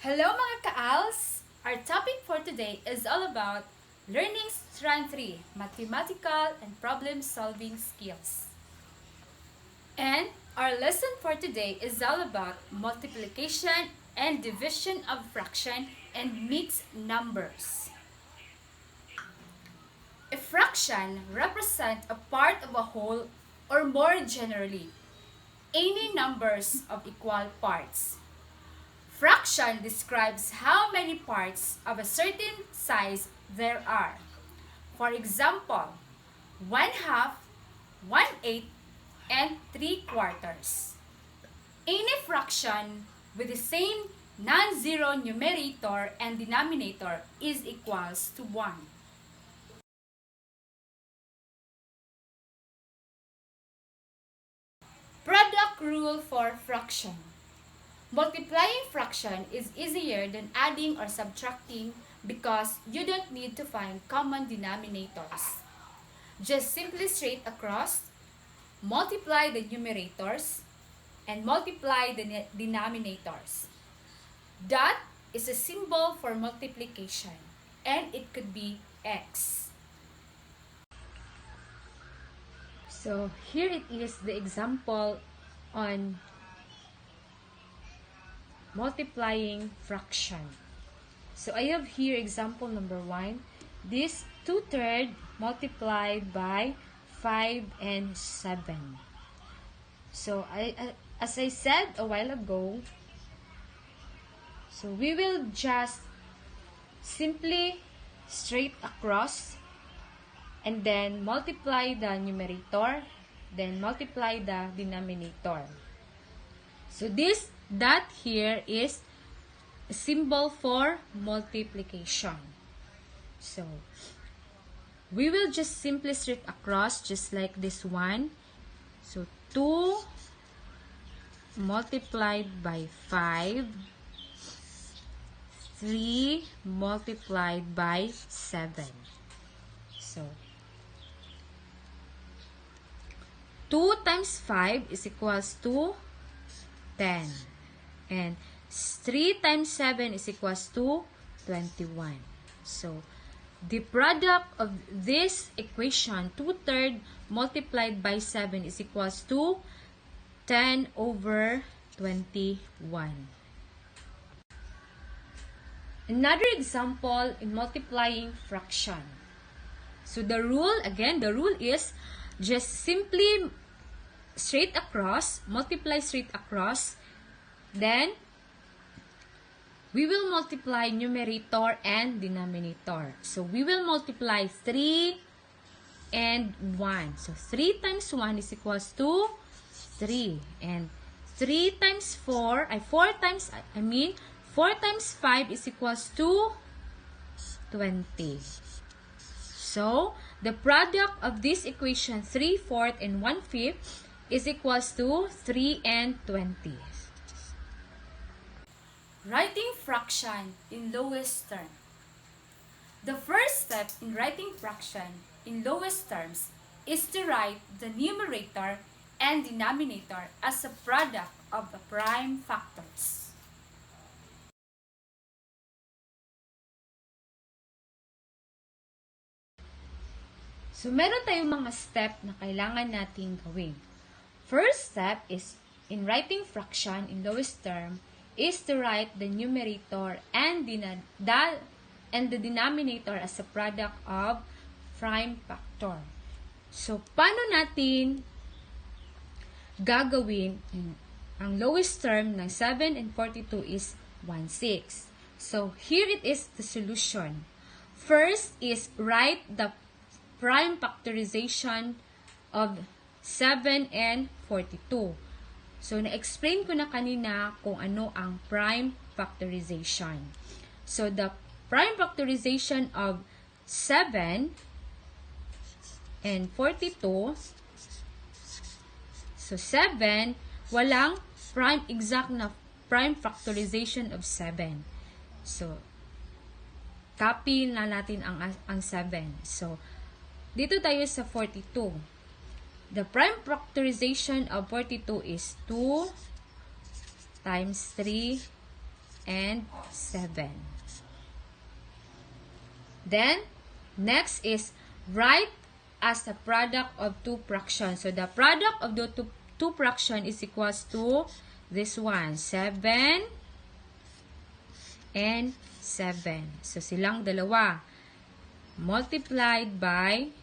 Hello mga ka-ALS! Our topic for today is all about learning Strand 3, mathematical and problem-solving skills. And our lesson for today is all about multiplication and division of fraction and mixed numbers. A fraction represents a part of a whole, or more generally, any numbers of equal parts. Fraction describes how many parts of a certain size there are. For example, 1/2, 1/8, and 3/4. Any fraction with the same non-zero numerator and denominator is equals to 1. Product rule for fraction. Multiplying fraction is easier than adding or subtracting because you don't need to find common denominators. Just simply straight across, multiply the numerators, and multiply the denominators. Dot is a symbol for multiplication, and it could be x. So here it is the example on multiplying fraction. So I have here example number 1. This 2/3 multiplied by 5 and 7. So as I said a while ago, so we will just simply straight across and then multiply the numerator, then multiply the denominator. So this dot here is a symbol for multiplication. So we will just simply straight across just like this one. So 2 multiplied by 5, 3 multiplied by 7. So 2 times 5 is equals to 10. And 3 times 7 is equals to 21. So the product of this equation, 2/3 multiplied by 7 is equals to 10 over 21. Another example in multiplying fraction. So the rule is just simply straight across, multiply straight across, then we will multiply numerator and denominator. So we will multiply 3 and 1. So 3 times 1 is equals to 3. And 4 times 5 is equals to 20. So the product of this equation 3/4 and 1/5 is equals to 3 and 20. Writing fraction in lowest term. The first step in writing fraction in lowest terms is to write the numerator and denominator as a product of the prime factors. So meron tayong mga step na kailangan nating gawin. First step is in writing fraction in lowest term is to write the numerator and the denominator as a product of prime factor. So, paano natin gagawin ang lowest term ng 7 and 42 is 1/6. So, here it is the solution. First is write the prime factorization of 7 and 42. So, na-explain ko na kanina kung ano ang prime factorization. So, the prime factorization of 7 and 42, so 7, walang exact na prime factorization of 7. So, copy na natin ang 7. So, dito tayo sa 42. The prime factorization of 42 is 2 times 3 and 7. Then, next is write as the product of two fractions. So, the product of the two fractions is equals to this one, 7 and 7. So, silang dalawa. Multiplied by,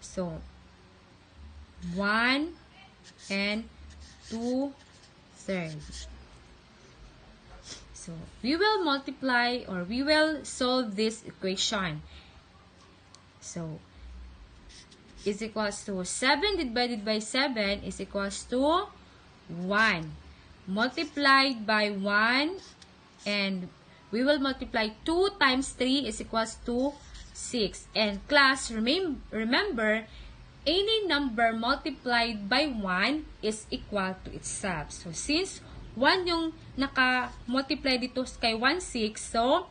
so, 1 and 2/3. So, we will multiply or we will solve this equation. So, is equals to 7 divided by 7 is equals to 1. Multiplied by 1 and we will multiply 2 times 3 is equals to 6. And class, remember, any number multiplied by 1 is equal to itself. So, since 1 yung naka-multiply dito kay 1, 6. So,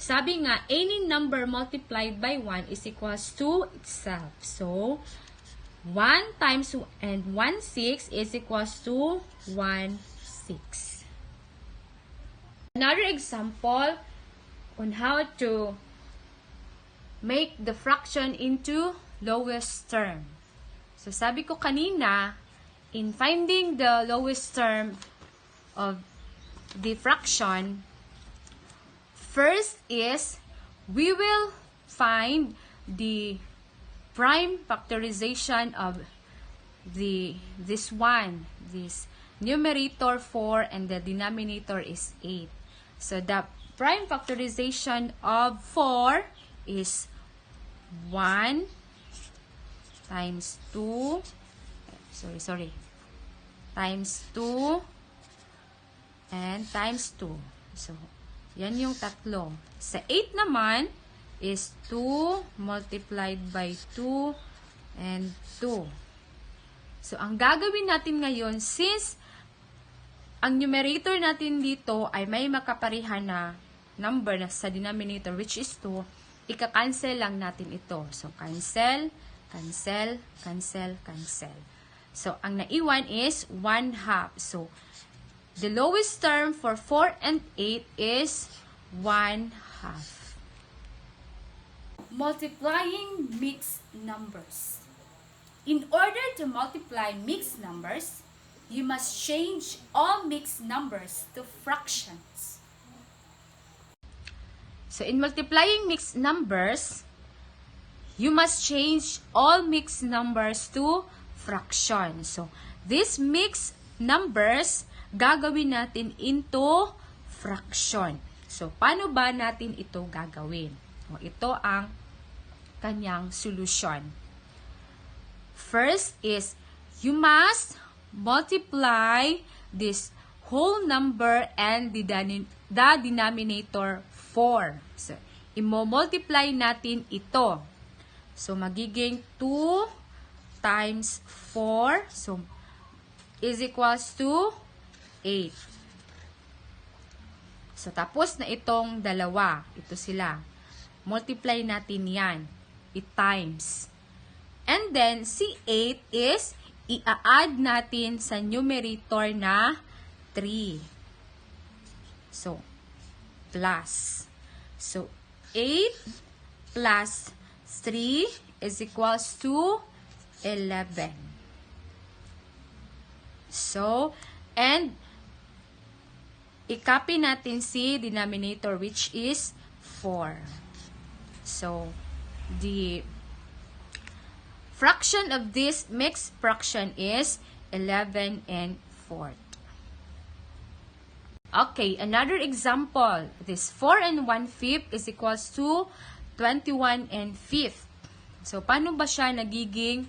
sabi nga, any number multiplied by 1 is equals to itself. So, 1 times and 1, 6 is equals to 1, 6. Another example on how to make the fraction into lowest term. So, sabi ko kanina, in finding the lowest term of the fraction, first is we will find the prime factorization of this numerator 4 and the denominator is 8. So the prime factorization of 4 is 1 times 2 times 2 and times 2. So, yan yung tatlo. Sa 8 naman is 2 multiplied by 2 and 2. So, ang gagawin natin ngayon, since ang numerator natin dito ay may makaparihan na number na sa denominator, which is 2, ika-cancel lang natin ito. So, cancel, cancel, cancel, cancel. So, ang naiwan is 1/2. So, the lowest term for 4 and 8 is 1/2. Multiplying mixed numbers. In order to multiply mixed numbers, you must change all mixed numbers to fractions. So, in multiplying mixed numbers, you must change all mixed numbers to fractions. So, these mixed numbers gagawin natin into fraction. So, paano ba natin ito gagawin? O, ito ang kanyang solution. First is, you must multiply this whole number and the denominator 4. So, imo-multiply natin ito. So, magiging 2 times 4. So, is equals to 8. So, tapos na itong dalawa. Ito sila. Multiply natin yan. It times. And then, si 8 is, i-add natin sa numerator na 3. So, plus. So, 8 plus 3 is equals to 11. So, and i-copy natin si denominator which is 4. So, the fraction of this mixed fraction is 11 and 4. Okay, another example. This 4 and 1/5 is equals to 21 and 5. So, paano ba siya nagiging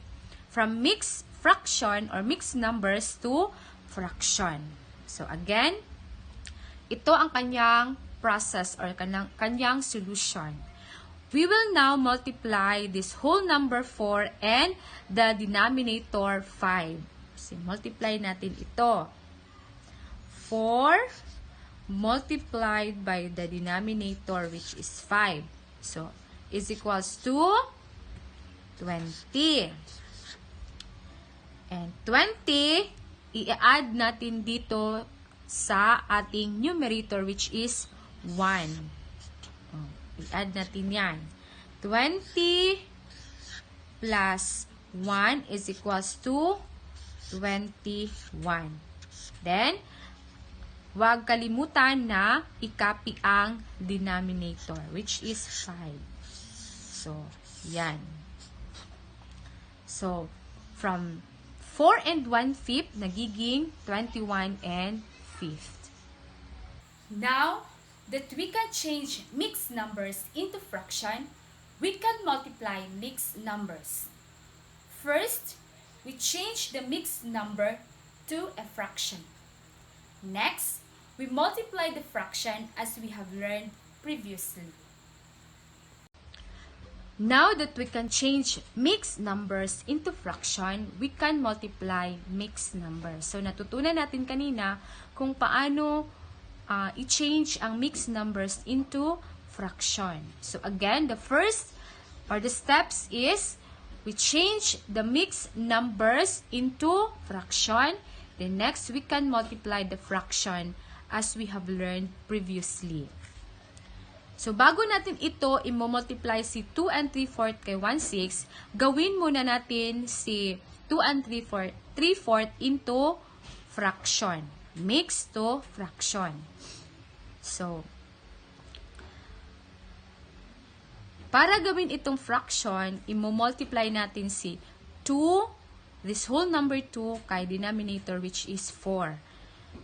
from mixed fraction or mixed numbers to fraction? So, again, ito ang kanyang process or kanyang solution. We will now multiply this whole number 4 and the denominator 5. So, multiply natin ito. 4 multiplied by the denominator which is 5. So, is equals to 20. And 20, i-add natin dito sa ating numerator which is 1. I-add natin yan. 20 plus 1 is equals to 21. Then, huwag kalimutan na i-copy ang denominator, which is 5. So, yan. So, from 4 and 1/5, nagiging 21 and 5th. Now that we can change mixed numbers into fraction, we can multiply mixed numbers. First, we change the mixed number to a fraction. Next, we multiply the fraction as we have learned previously. Now that we can change mixed numbers into fraction, we can multiply mixed numbers. So, natutunan natin kanina kung paano i-change ang mixed numbers into fraction. So, again, the first or the steps is we change the mixed numbers into fraction. Then next, we can multiply the fraction as we have learned previously. So, bago natin ito i-multiply si 2 and 3/4 kay 1/6, gawin muna natin si 2 and 3/4 into fraction. Mix to fraction. So, para gawin itong fraction, i-multiply natin si 2, this whole number 2, kay denominator which is 4.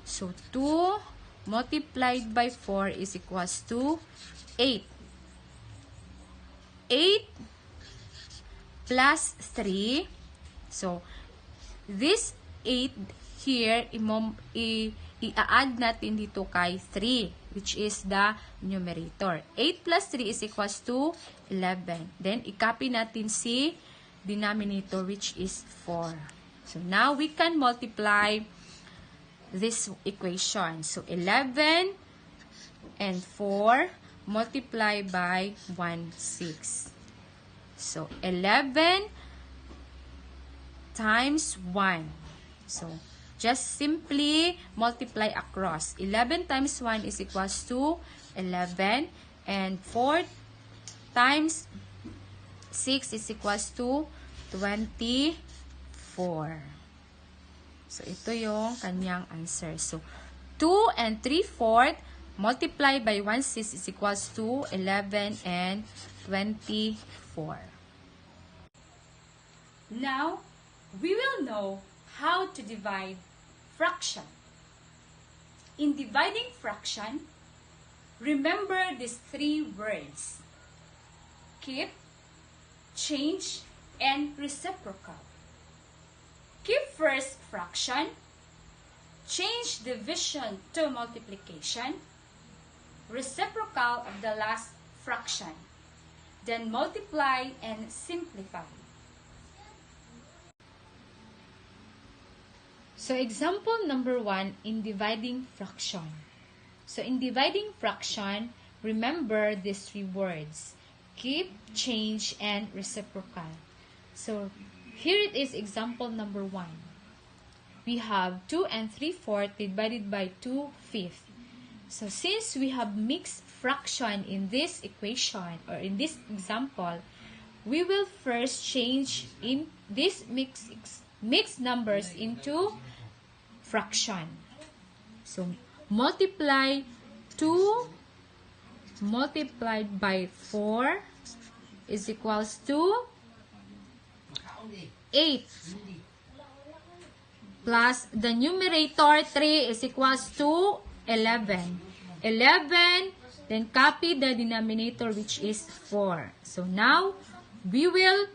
So, 2 multiplied by 4 is equals to 8. 8 plus 3. So, this 8 here, i-add natin dito kay 3, which is the numerator. 8 plus 3 is equals to 11. Then, i-copy natin si denominator, which is 4. So, now we can multiply this equation. So, 11 and 4 multiply by 1/6. So, 11 times 1. So, just simply multiply across. 11 times 1 is equals to 11. And 4 times 6 is equals to 24. So, ito yung kanyang answer. So, 2 and 3/4 multiply by 1/6 is equals to 11 and 24. Now, we will know how to divide fraction. In dividing fraction, remember these 3 words: keep, change, and reciprocal. Keep first fraction, change division to multiplication, reciprocal of the last fraction, then multiply and simplify. So, example number 1 in dividing fraction. So, in dividing fraction, remember these 3 words: keep, change, and reciprocal. So, here it is example number 1. We have 2 and 3/4 divided by 2/5. So, since we have mixed fraction in this equation or in this example, we will first change in these mixed numbers into fraction. So, multiply 2 multiplied by 4 is equals to 8. Plus the numerator 3 is equals to 11. 11, then copy the denominator which is 4. So now we will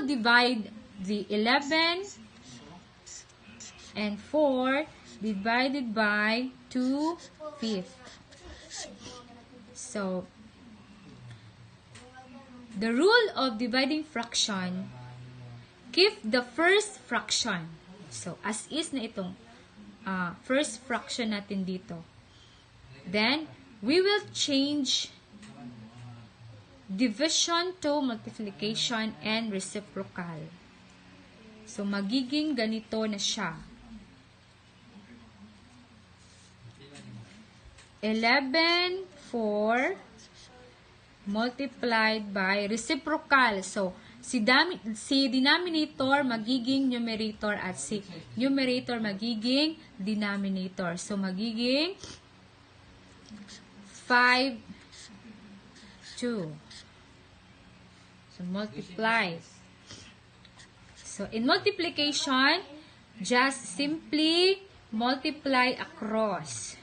divide the 11 and 4 divided by 2/5. So the rule of dividing fraction, keep the first fraction. So, as is na itong first fraction natin dito. Then, we will change division to multiplication and reciprocal. So, magiging ganito na siya. 11 4 multiplied by reciprocal. So, si denominator magiging numerator at si numerator magiging denominator. So, magiging 5 2. So, multiply. So, in multiplication, just simply multiply across.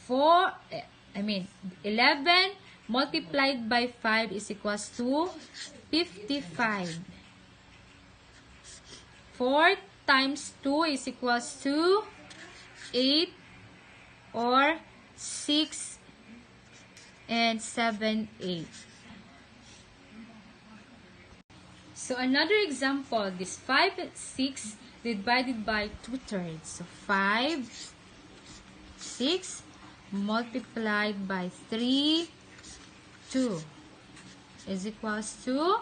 11 multiplied by 5 is equals to 55. 4 times 2 is equals to 8 or 6 and 7, 8. So another example, this 5 and 6 divided by 2/3. So 5, 6 multiplied by 3, 2 is equals to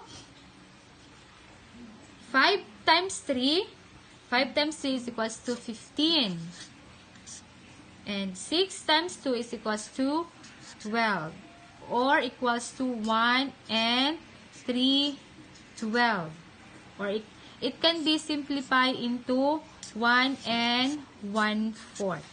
5 times 3. 5 times 3 is equals to 15. And 6 times 2 is equals to 12. Or equals to 1 and 3, 12. Or it can be simplified into 1 and 1/4.